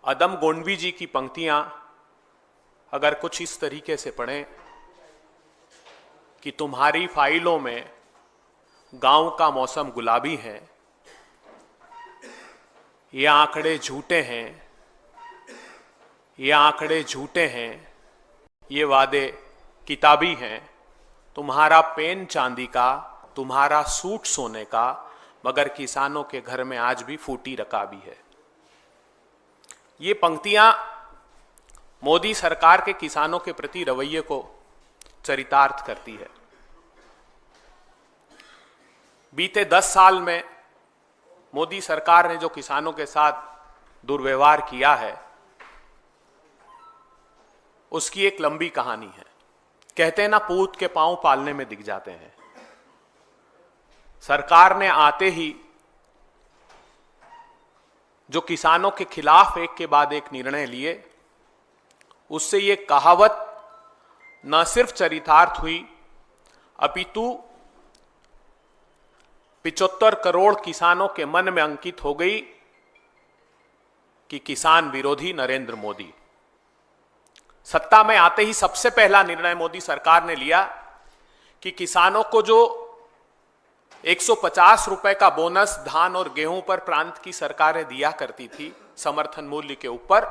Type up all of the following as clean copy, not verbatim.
अदम गोंडवी जी की पंक्तियां अगर कुछ इस तरीके से पढ़ें कि तुम्हारी फाइलों में गांव का मौसम गुलाबी है, ये आंकड़े झूठे हैं, ये आंकड़े झूठे हैं, ये वादे किताबी हैं, तुम्हारा पेन चांदी का, तुम्हारा सूट सोने का, मगर किसानों के घर में आज भी फूटी रकाबी है। ये पंक्तियां मोदी सरकार के किसानों के प्रति रवैये को चरितार्थ करती है। बीते 10 साल में मोदी सरकार ने जो किसानों के साथ दुर्व्यवहार किया है, उसकी एक लंबी कहानी है। कहते हैं ना, पूत के पांव पालने में दिख जाते हैं। सरकार ने आते ही जो किसानों के खिलाफ एक के बाद एक निर्णय लिए, उससे ये कहावत न सिर्फ चरितार्थ हुई, अपितु 75 करोड़ किसानों के मन में अंकित हो गई कि किसान विरोधी नरेंद्र मोदी। सत्ता में आते ही सबसे पहला निर्णय मोदी सरकार ने लिया कि किसानों को जो 150 रुपए का बोनस धान और गेहूं पर प्रांत की सरकारें दिया करती थी समर्थन मूल्य के ऊपर,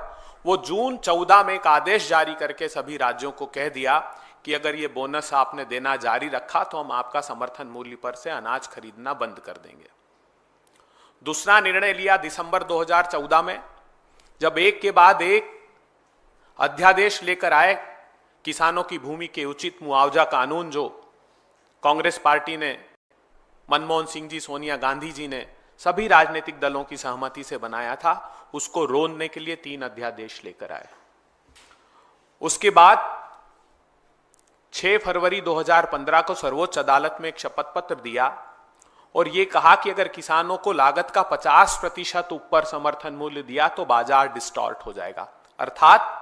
वो जून 14 में एक आदेश जारी करके सभी राज्यों को कह दिया कि अगर ये बोनस आपने देना जारी रखा तो हम आपका समर्थन मूल्य पर से अनाज खरीदना बंद कर देंगे। दूसरा निर्णय लिया दिसंबर 2014 में, जब एक के बाद एक अध्यादेश लेकर आए किसानों की भूमि के उचित मुआवजा कानून, जो कांग्रेस पार्टी ने, मनमोहन सिंह जी, सोनिया गांधी जी ने सभी राजनीतिक दलों की सहमति से बनाया था, उसको रोकने के लिए 3 अध्यादेश लेकर आए। उसके बाद 6 फरवरी 2015 को सर्वोच्च अदालत में एक शपथ पत्र दिया और यह कहा कि अगर किसानों को लागत का 50% ऊपर समर्थन मूल्य दिया तो बाजार डिस्टॉर्ट हो जाएगा। अर्थात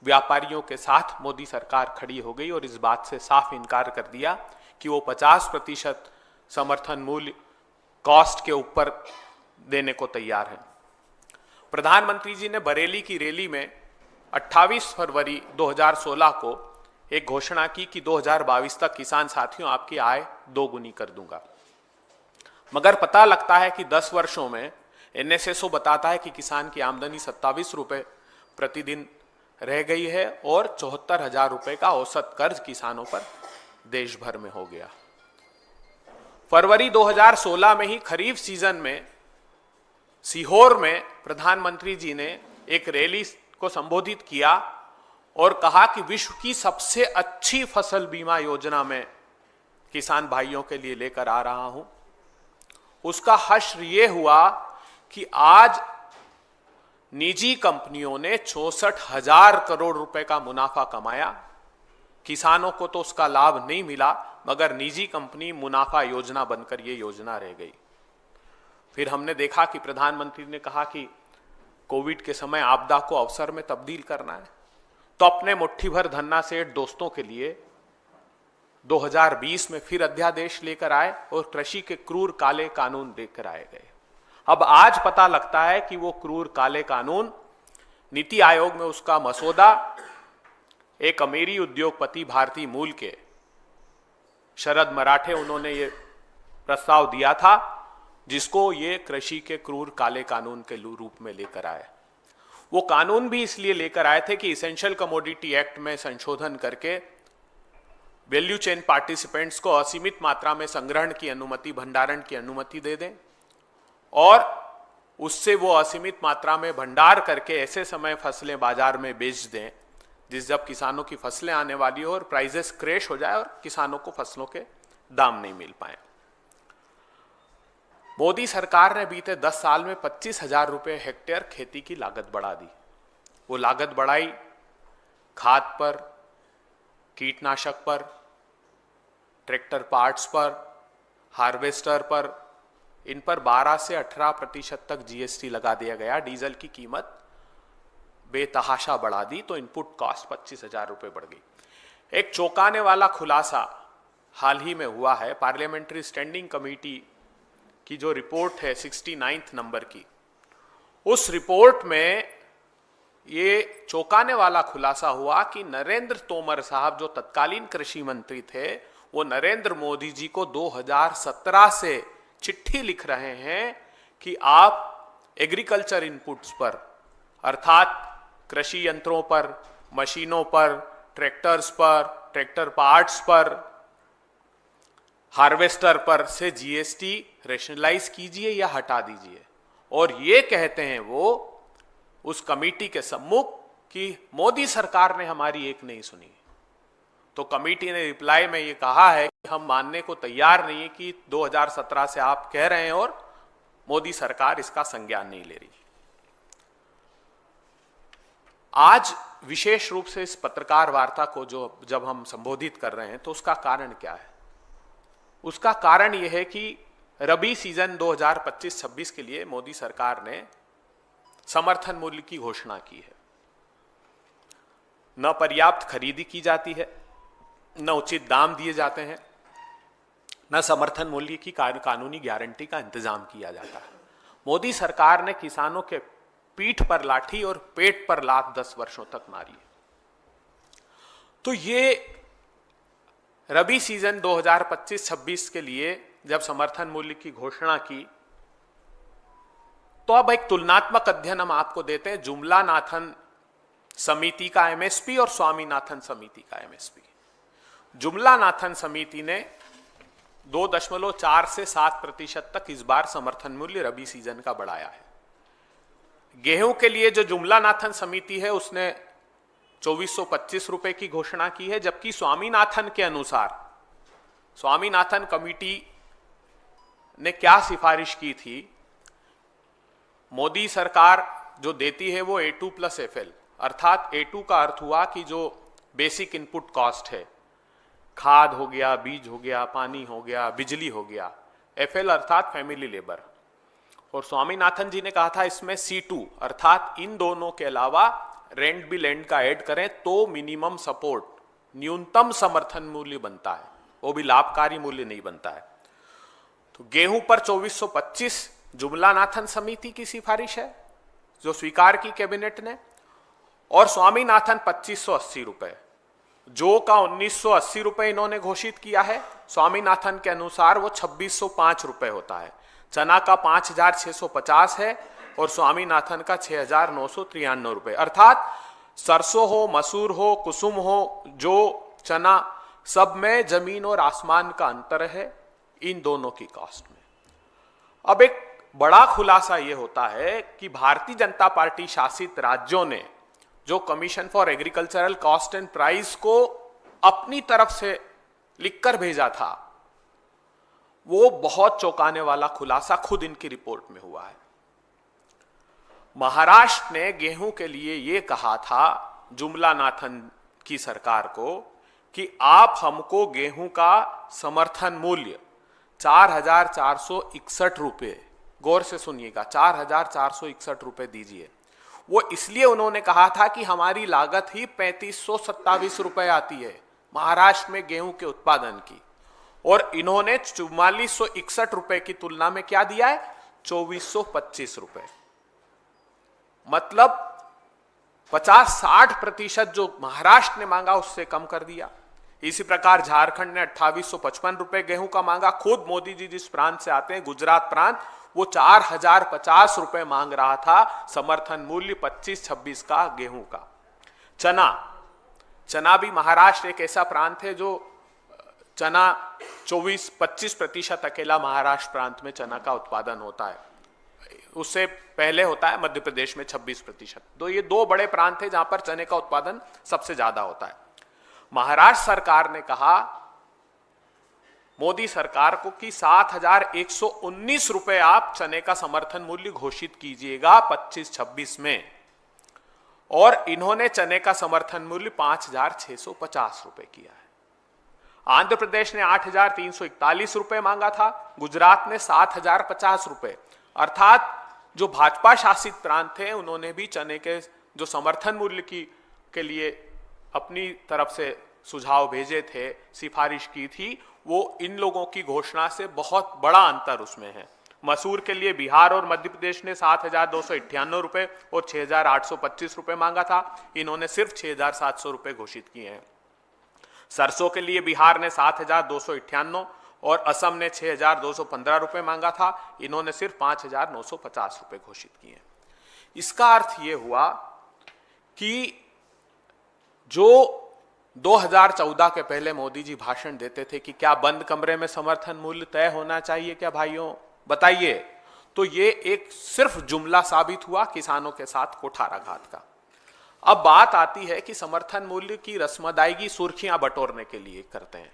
व्यापारियों के साथ मोदी सरकार खड़ी हो गई और इस बात से साफ इनकार कर दिया कि वो 50% समर्थन मूल्य कॉस्ट के ऊपर देने को तैयार है। प्रधानमंत्री जी ने बरेली की रैली में 28 फरवरी 2016 को एक घोषणा की कि 2022 तक किसान साथियों आपकी आय 2 गुनी कर दूंगा। मगर पता लगता है कि 10 वर्षों में एनएसएसओ बताता है कि किसान की आमदनी 27 रुपए प्रतिदिन रह गई है और 74,000 रुपए का औसत कर्ज किसानों पर देश भर में हो गया। फरवरी 2016 में ही खरीफ सीजन में सीहोर में प्रधानमंत्री जी ने एक रैली को संबोधित किया और कहा कि विश्व की सबसे अच्छी फसल बीमा योजना में किसान भाइयों के लिए लेकर आ रहा हूं। उसका हश्र यह हुआ कि आज निजी कंपनियों ने 64,000 करोड़ रुपए का मुनाफा कमाया। किसानों को तो उसका लाभ नहीं मिला, मगर निजी कंपनी मुनाफा योजना बनकर यह योजना रह गई। फिर हमने देखा कि प्रधानमंत्री ने कहा कि कोविड के समय आपदा को अवसर में तब्दील करना है, तो अपने मुट्ठी भर धन्ना सेठ दोस्तों के लिए 2020 में फिर अध्यादेश लेकर आए और कृषि के क्रूर काले कानून लेकर आए गए। अब आज पता लगता है कि वो क्रूर काले कानून, नीति आयोग में उसका मसौदा एक अमीरी उद्योगपति भारतीय मूल के शरद मराठे, उन्होंने ये प्रस्ताव दिया था, जिसको ये कृषि के क्रूर काले कानून के रूप में लेकर आए। वो कानून भी इसलिए लेकर आए थे कि इसेंशियल कमोडिटी एक्ट में संशोधन करके वैल्यू चेन पार्टिसिपेंट्स को असीमित मात्रा में संग्रहण की अनुमति, भंडारण की अनुमति दे दें और उससे वो असीमित मात्रा में भंडार करके ऐसे समय फसलें बाजार में बेच दें जब किसानों की फसलें आने वाली हो और प्राइसेस क्रैश हो जाए और किसानों को फसलों के दाम नहीं मिल पाए। मोदी सरकार ने बीते 10 साल में 25,000 रुपए हेक्टेयर खेती की लागत बढ़ा दी। वो लागत बढ़ाई खाद पर, कीटनाशक पर, ट्रैक्टर पार्ट्स पर, हार्वेस्टर पर, इन पर 12 से 18% तक जीएसटी लगा दिया गया। डीजल की कीमत बेतहाशा बढ़ा दी तो इनपुट कॉस्ट 25,000 रुपए बढ़ गई। एक चौंकाने वाला खुलासा हाल ही में हुआ है। पार्लियामेंट्री स्टैंडिंग कमेटी की जो रिपोर्ट है 69 नंबर की, उस रिपोर्ट में ये चौंकाने वाला खुलासा हुआ कि नरेंद्र तोमर साहब जो तत्कालीन कृषि मंत्री थे, वो नरेंद्र मोदी जी को 2017 से चिट्ठी लिख रहे हैं कि आप एग्रीकल्चर इनपुट्स पर, अर्थात कृषि यंत्रों पर, मशीनों पर, ट्रैक्टर्स पर, ट्रैक्टर पार्ट्स पर, हार्वेस्टर पर से जीएसटी रेशनलाइज कीजिए या हटा दीजिए। और ये कहते हैं वो उस कमेटी के सम्मुख कि मोदी सरकार ने हमारी एक नहीं सुनी। तो कमेटी ने रिप्लाई में ये कहा है कि हम मानने को तैयार नहीं है कि 2017 से आप कह रहे हैं और मोदी सरकार इसका संज्ञान नहीं ले रही। आज विशेष रूप से इस पत्रकार वार्ता को जब हम संबोधित कर रहे हैं तो उसका कारण क्या है? उसका कारण यह है कि रबी सीजन 2025-26 के लिए मोदी सरकार ने समर्थन मूल्य की घोषणा की है। न पर्याप्त खरीदी की जाती है, न उचित दाम दिए जाते हैं, न समर्थन मूल्य की कानूनी गारंटी का इंतजाम किया जाता है। मोदी सरकार ने किसानों के पीठ पर लाठी और पेट पर लात 10 वर्षों तक मारी है। तो ये रबी सीजन 2025-26 के लिए जब समर्थन मूल्य की घोषणा की तो अब एक तुलनात्मक अध्ययन हम आपको देते हैं, जुमला नाथन समिति का एमएसपी और स्वामीनाथन समिति का एमएसपी। जुमला नाथन समिति ने 2.4 से 7% तक इस बार समर्थन मूल्य रबी सीजन का बढ़ाया है। गेहूं के लिए जो जुमला नाथन समिति है उसने 2425 रुपए की घोषणा की है, जबकि स्वामीनाथन के अनुसार, स्वामीनाथन कमेटी ने क्या सिफारिश की थी, मोदी सरकार जो देती है वो A2 प्लस FL, अर्थात A2 का अर्थ हुआ कि जो बेसिक इनपुट कॉस्ट है, खाद हो गया, बीज हो गया, पानी हो गया, बिजली हो गया, FL अर्थात फैमिली लेबर। और स्वामीनाथन जी ने कहा था इसमें C2 अर्थात इन दोनों के अलावा रेंट बिल एंड का ऐड करें तो मिनिमम सपोर्ट, न्यूनतम समर्थन मूल्य बनता है, वो भी लाभकारी मूल्य नहीं बनता है। तो गेहूं पर 2425 जुमला नाथन समिति की सिफारिश है जो स्वीकार की कैबिनेट ने, और स्वामीनाथन 2580 रुपए, जो का 1980 रुपए इन्होंने घोषित किया है। स्वामीनाथन के अनुसार वो 2605 रुपए होता है। चना का 5650 है और स्वामीनाथन का 6993 रुपए, अर्थात सरसों हो, मसूर हो, कुसुम हो, जो चना, सब में जमीन और आसमान का अंतर है इन दोनों की कॉस्ट में। अब एक बड़ा खुलासा यह होता है कि भारतीय जनता पार्टी शासित राज्यों ने जो commission for agricultural cost and price को अपनी तरफ से लिखकर भेजा था, वो बहुत चौंकाने वाला खुलासा खुद इनकी रिपोर्ट में हुआ है। महाराष्ट्र ने गेहूं के लिए यह कहा था जुमला नाथन की सरकार को कि आप हमको गेहूं का समर्थन मूल्य 4461 रुपए, गौर से सुनिएगा, 4461 रुपए दीजिए। वो इसलिए उन्होंने कहा था कि हमारी लागत ही 3527 रुपए आती है महाराष्ट्र में गेहूं के उत्पादन की, और इन्होंने 4461 रुपए की तुलना में क्या दिया है, 2425 रुपए। मतलब 50-60% जो महाराष्ट्र ने मांगा उससे कम कर दिया। इसी प्रकार झारखंड ने 2855 रुपए गेहूं का मांगा। खुद मोदी जी जिस प्रांत से आते हैं, गुजरात प्रांत, वो 4050 रुपए मांग रहा था समर्थन मूल्य 25-26 का गेहूं का। चना भी महाराष्ट्र एक ऐसा प्रांत है जो चना 24-25% अकेला महाराष्ट्र प्रांत में चना का उत्पादन होता है, उससे पहले होता है मध्य प्रदेश में 26%। तो ये दो बड़े प्रांत है जहां पर चने का उत्पादन सबसे ज्यादा होता है। महाराष्ट्र सरकार ने कहा मोदी सरकार को कि 7119 रुपए आप चने का समर्थन मूल्य घोषित कीजिएगा 25-26 में, और इन्होंने चने का समर्थन मूल्य 5650 रुपए किया है। आंध्र प्रदेश ने 8341 रुपए मांगा था, गुजरात ने 7050 रुपए, अर्थात जो भाजपा शासित प्रांत थे उन्होंने भी चने के जो समर्थन मूल्य के लिए अपनी तरफ से सुझाव भेजे थे, सिफारिश की थी, वो इन लोगों की घोषणा से बहुत बड़ा अंतर उसमें है। मसूर के लिए बिहार और मध्य प्रदेश ने 7,298 रुपए और 6,825 रुपए मांगा था, इन्होंने सिर्फ 6,700 रुपए घोषित किए हैं। सरसों के लिए बिहार ने 7,298 और असम ने 6,215 रुपए मांगा था, इन्होंने सिर्फ 5,950 रुपए घोषित किए हैं। इसका अर्थ यह हुआ कि जो 2014 के पहले मोदी जी भाषण देते थे कि क्या बंद कमरे में समर्थन मूल्य तय होना चाहिए क्या भाइयों, बताइए, तो ये एक सिर्फ जुमला साबित हुआ किसानों के साथ कुठाराघात का। अब बात आती है कि समर्थन मूल्य की रस्म अदायगी सुर्खियां बटोरने के लिए करते हैं।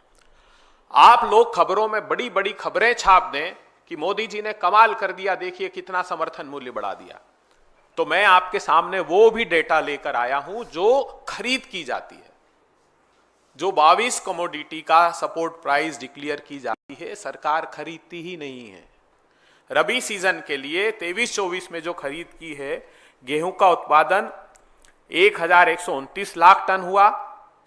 आप लोग खबरों में बड़ी बड़ी खबरें छाप दें कि मोदी जी ने कमाल कर दिया, देखिए कितना समर्थन मूल्य बढ़ा दिया, तो मैं आपके सामने वो भी डेटा लेकर आया हूं जो खरीद की जाती है, जो 22 कमोडिटी का सपोर्ट प्राइस डिक्लेयर की जाती है, सरकार खरीदती ही नहीं है। रबी सीजन के लिए 23-24 में जो खरीद की है, गेहूं का उत्पादन 1,129 लाख टन हुआ,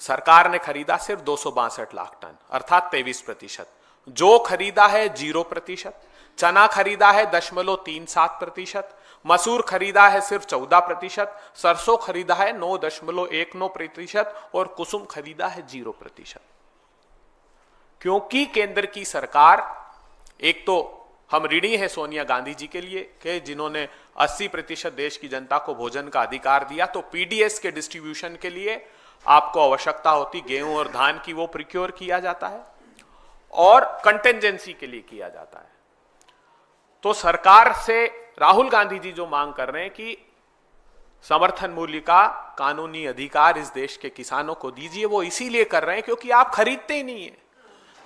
सरकार ने खरीदा सिर्फ 262 लाख टन, अर्थात 23%। जो खरीदा है 0%, चना खरीदा है 0.37%, मसूर खरीदा है सिर्फ 14%, सरसों खरीदा है 9.19% और कुसुम खरीदा है 0%। क्योंकि केंद्र की सरकार, एक तो हम ऋणी है सोनिया गांधी जी के लिए कि जिन्होंने 80% देश की जनता को भोजन का अधिकार दिया, तो पीडीएस के डिस्ट्रीब्यूशन के लिए आपको आवश्यकता होती गेहूं और धान की, वो प्रिक्योर किया जाता है और कंटेंजेंसी के लिए किया जाता है। तो सरकार से राहुल गांधी जी जो मांग कर रहे हैं कि समर्थन मूल्य का कानूनी अधिकार इस देश के किसानों को दीजिए, वो इसीलिए कर रहे हैं क्योंकि आप खरीदते ही नहीं है,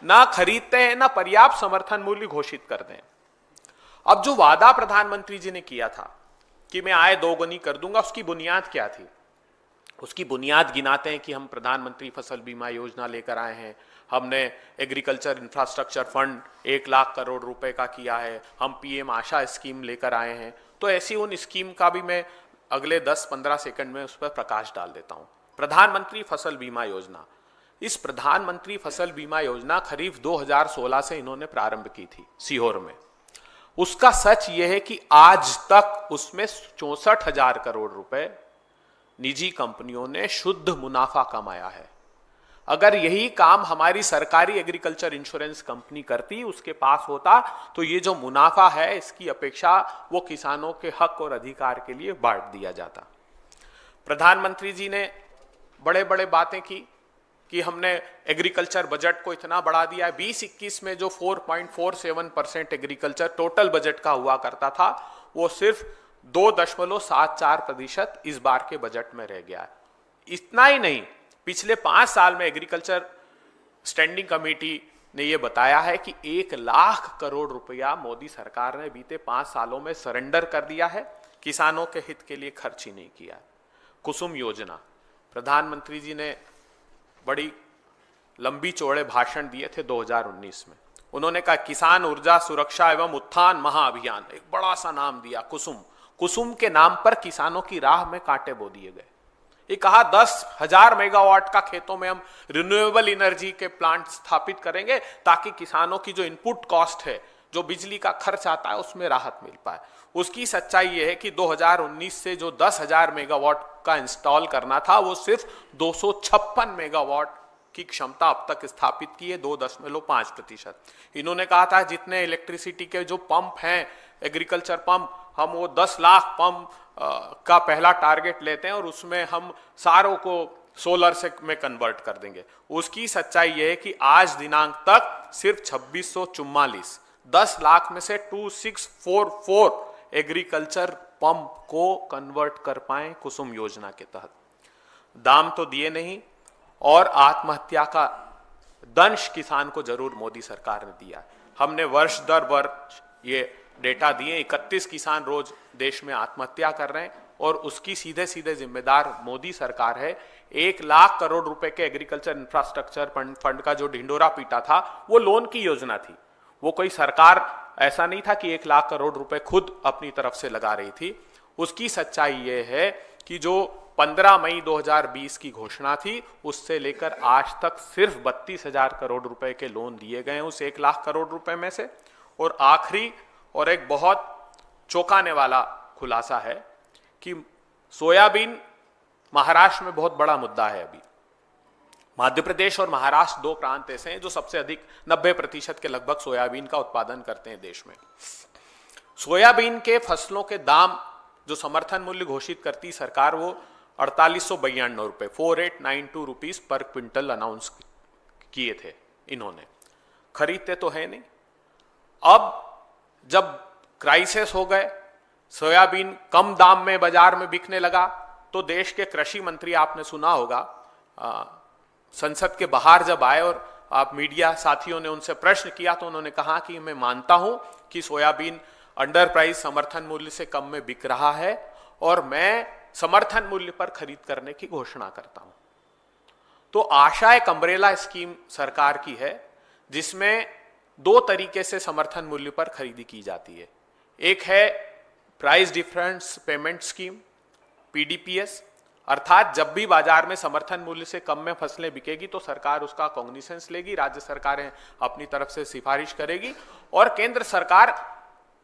ना खरीदते हैं ना पर्याप्त समर्थन मूल्य घोषित कर दें। अब जो वादा प्रधानमंत्री जी ने किया था कि मैं आय दोगुनी कर दूंगा, उसकी बुनियाद क्या थी? उसकी बुनियाद गिनाते हैं कि हम प्रधानमंत्री फसल बीमा योजना लेकर आए हैं, हमने agriculture infrastructure fund 1 lakh crore रुपए का किया है, हम पीएम आशा स्कीम लेकर आए हैं। तो ऐसी उन स्कीम का भी मैं अगले 10-15 सेकंड में उस पर प्रकाश डाल देता हूं। प्रधानमंत्री फसल बीमा योजना, इस प्रधानमंत्री फसल बीमा योजना खरीफ 2016 से इन्होंने प्रारंभ की थी सीहोर में। उसका सच यह है कि आज तक उसमें 64,000 करोड़ रुपए निजी कंपनियों ने शुद्ध मुनाफा कमाया है। अगर यही काम हमारी सरकारी एग्रीकल्चर इंश्योरेंस कंपनी करती, उसके पास होता, तो ये जो मुनाफा है इसकी अपेक्षा वो किसानों के हक और अधिकार के लिए बांट दिया जाता। प्रधानमंत्री जी ने बड़े बड़े बातें की कि हमने एग्रीकल्चर बजट को इतना बढ़ा दिया है। 2021 में जो 4.47% एग्रीकल्चर टोटल बजट का हुआ करता था, वो सिर्फ 2.74% इस बार के बजट में रह गया है। इतना ही नहीं, पिछले 5 साल में एग्रीकल्चर स्टैंडिंग कमेटी ने यह बताया है कि 1 लाख करोड़ रुपया मोदी सरकार ने बीते 5 सालों में सरेंडर कर दिया है, किसानों के हित के लिए खर्च ही नहीं किया। कुसुम योजना, प्रधानमंत्री जी ने बड़ी लंबी चौड़े भाषण दिए थे 2019 में। उन्होंने कहा किसान ऊर्जा सुरक्षा एवं उत्थान महाअभियान, एक बड़ा सा नाम दिया कुसुम। कुसुम के नाम पर किसानों की राह में कांटे बो दिए गए। ये कहा 10,000 मेगावाट का खेतों में हम रिन्यूएबल एनर्जी के प्लांट स्थापित करेंगे ताकि किसानों की जो इनपुट कॉस्ट है, जो बिजली का खर्च आता है, उसमें राहत मिल पाए। उसकी सच्चाई यह है कि 2019 से जो 10,000 मेगावाट का इंस्टॉल करना था, वो सिर्फ 256 मेगावाट की क्षमता अब तक स्थापित की है, 2.5%। इन्होंने कहा था जितने इलेक्ट्रिसिटी के जो पंप हैं, एग्रीकल्चर पंप, हम वो 10 लाख पंप का पहला टारगेट लेते हैं और उसमें हम सारों को सोलर से में कन्वर्ट कर देंगे। उसकी सच्चाई यह है कि आज दिनांक तक सिर्फ 2644, 10 लाख में से 2644 एग्रीकल्चर पंप को कन्वर्ट कर पाए कुसुम योजना के तहत। दाम तो दिए नहीं, और आत्महत्या का दंश किसान को जरूर मोदी सरकार ने दिया। हमने वर्ष दर वर्ष ये डेटा दिए, 31 किसान रोज देश में आत्महत्या कर रहे हैं, और उसकी सीधे सीधे जिम्मेदार मोदी सरकार है। 1 लाख करोड़ रुपए के एग्रीकल्चर इंफ्रास्ट्रक्चर फंड का जो ढिंडोरा पीटा था, वो लोन की योजना थी। वो कोई सरकार ऐसा नहीं था कि 1 लाख करोड़ रुपए खुद अपनी तरफ से लगा रही थी। उसकी सच्चाई ये है कि जो 15 मई 2020 की घोषणा थी, उससे लेकर आज तक सिर्फ 32,000 करोड़ रुपए के लोन दिए गए उस 1 लाख करोड़ रुपए में से। और आखिरी और एक बहुत चौंकाने वाला खुलासा है कि सोयाबीन महाराष्ट्र में बहुत बड़ा मुद्दा है। अभी मध्य प्रदेश और महाराष्ट्र दो प्रांत ऐसे हैं जो सबसे अधिक 90% के लगभग सोयाबीन का उत्पादन करते हैं देश में। सोयाबीन के फसलों के दाम जो समर्थन मूल्य घोषित करती सरकार वो 4892 रुपए 4892 रुपीज पर क्विंटल अनाउंस किए थे इन्होंने। खरीदते तो है नहीं। अब जब क्राइसिस हो गए, सोयाबीन कम दाम में बाजार में बिकने लगा, तो देश के कृषि मंत्री, आपने सुना होगा, संसद के बाहर जब आए और आप मीडिया साथियों ने उनसे प्रश्न किया तो उन्होंने कहा कि मैं मानता हूं कि सोयाबीन अंडर प्राइस समर्थन मूल्य से कम में बिक रहा है और मैं समर्थन मूल्य पर खरीद करने की घोषणा करता हूं। तो आशा एक अम्ब्रेला स्कीम सरकार की है जिसमें दो तरीके से समर्थन मूल्य पर खरीदी की जाती है। एक है प्राइस डिफरेंस पेमेंट स्कीम, पीडीपीएस, अर्थात जब भी बाजार में समर्थन मूल्य से कम में फसलें बिकेगी तो सरकार उसका कॉग्निसेंस लेगी, राज्य सरकारें अपनी तरफ से सिफारिश करेगी और केंद्र सरकार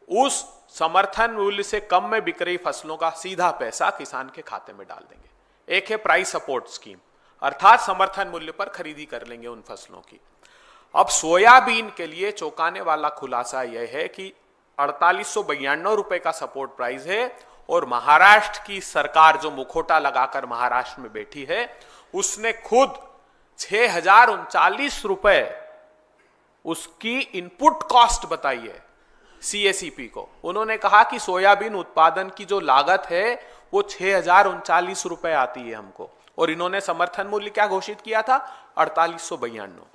उस समर्थन मूल्य से कम में बिक रही फसलों का सीधा पैसा किसान के खाते में डाल देंगे। एक है प्राइस सपोर्ट स्कीम, अर्थात समर्थन मूल्य पर खरीदी कर लेंगे उन फसलों की। अब सोयाबीन के लिए चौंकाने वाला खुलासा यह है कि 4892 रुपए का सपोर्ट प्राइस है और महाराष्ट्र की सरकार जो मुखोटा लगाकर महाराष्ट्र में बैठी है उसने खुद 6039 रुपए उसकी इनपुट कॉस्ट बताई है सीएसीपी को। उन्होंने कहा कि सोयाबीन उत्पादन की जो लागत है वो 6039 रुपए आती है हमको, और इन्होंने समर्थन मूल्य क्या घोषित किया था? 4892।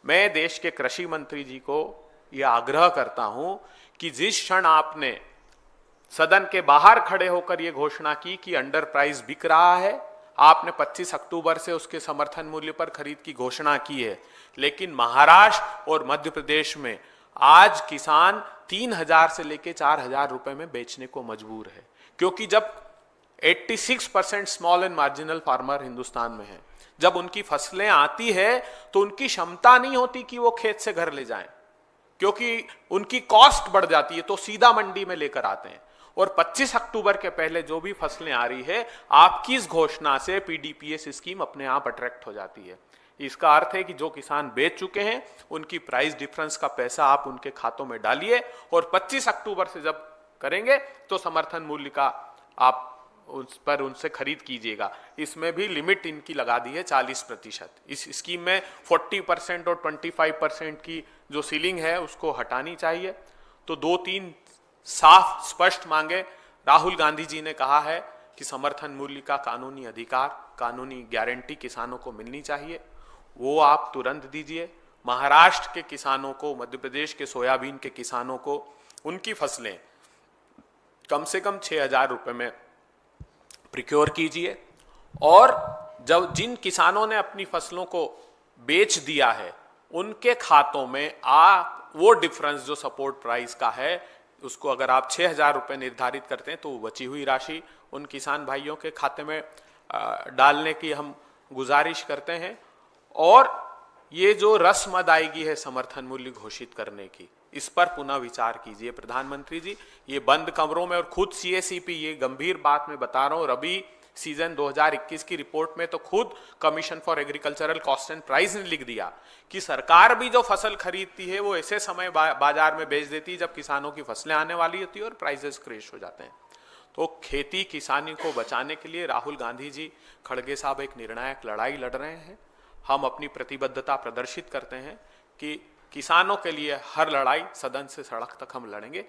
मैं देश के कृषि मंत्री जी को यह आग्रह करता हूं कि जिस क्षण आपने सदन के बाहर खड़े होकर यह घोषणा की कि अंडर प्राइस बिक रहा है, आपने 25 अक्टूबर से उसके समर्थन मूल्य पर खरीद की घोषणा की है, लेकिन महाराष्ट्र और मध्य प्रदेश में आज किसान 3000 से लेकर 4000 रुपए में बेचने को मजबूर है, क्योंकि जब 86% small and marginal farmer Hindustan में है, जब उनकी फसलें आती है तो उनकी क्षमता नहीं होती कि वो खेत से घर ले जाएं, क्योंकि उनकी कॉस्ट बढ़ जाती है, तो सीधा मंडी में लेकर आते हैं। और 25 अक्टूबर के पहले जो भी फसलें आ रही है, आपकी इस घोषणा से पीडीपीएस स्कीम अपने आप अट्रैक्ट हो जाती है। इसका अर्थ है कि जो किसान बेच चुके हैं उनकी प्राइस डिफरेंस का पैसा आप उनके खातों में डालिए और 25 अक्टूबर से जब करेंगे तो समर्थन मूल्य का आप उस पर उनसे खरीद कीजिएगा। इसमें भी लिमिट इनकी लगा दी है 40%। इस स्कीम में 40% और 25% की जो सीलिंग है उसको हटानी चाहिए। तो 2-3 साफ स्पष्ट मांगे राहुल गांधी जी ने कहा है कि समर्थन मूल्य का कानूनी अधिकार, कानूनी गारंटी किसानों को मिलनी चाहिए, वो आप तुरंत दीजिए। महाराष्ट्र के किसानों को, मध्य प्रदेश के सोयाबीन के किसानों को उनकी फसलें कम से कम 6000 रुपए में प्रिक्योर कीजिए, और जब जिन किसानों ने अपनी फसलों को बेच दिया है उनके खातों में वो डिफरेंस जो सपोर्ट प्राइस का है उसको अगर आप 6000 रुपए निर्धारित करते हैं तो बची हुई राशि उन किसान भाइयों के खाते में डालने की हम गुजारिश करते हैं। और ये जो रस्म अदायगी है समर्थन मूल्य घोषित करने की, इस पर पुनः विचार कीजिए प्रधानमंत्री जी। ये बंद कमरों में, और खुद सीएसीपी, ये गंभीर बात मैं बता रहा हूं, और अभी सीजन 2021 की रिपोर्ट में तो खुद commission for agricultural cost and price ने लिख दिया कि सरकार भी जो फसल खरीदती है वो ऐसे समय बाजार में बेच देती है जब किसानों की फसलें आने वाली होती है और प्राइसेस क्रैश हो जाते हैं। तो खेती किसानी को बचाने के लिए राहुल गांधी जी, खड़गे साहब एक निर्णायक लड़ाई लड़ रहे हैं। हम अपनी प्रतिबद्धता प्रदर्शित करते हैं कि किसानों के लिए हर लड़ाई सदन से सड़क तक हम लड़ेंगे।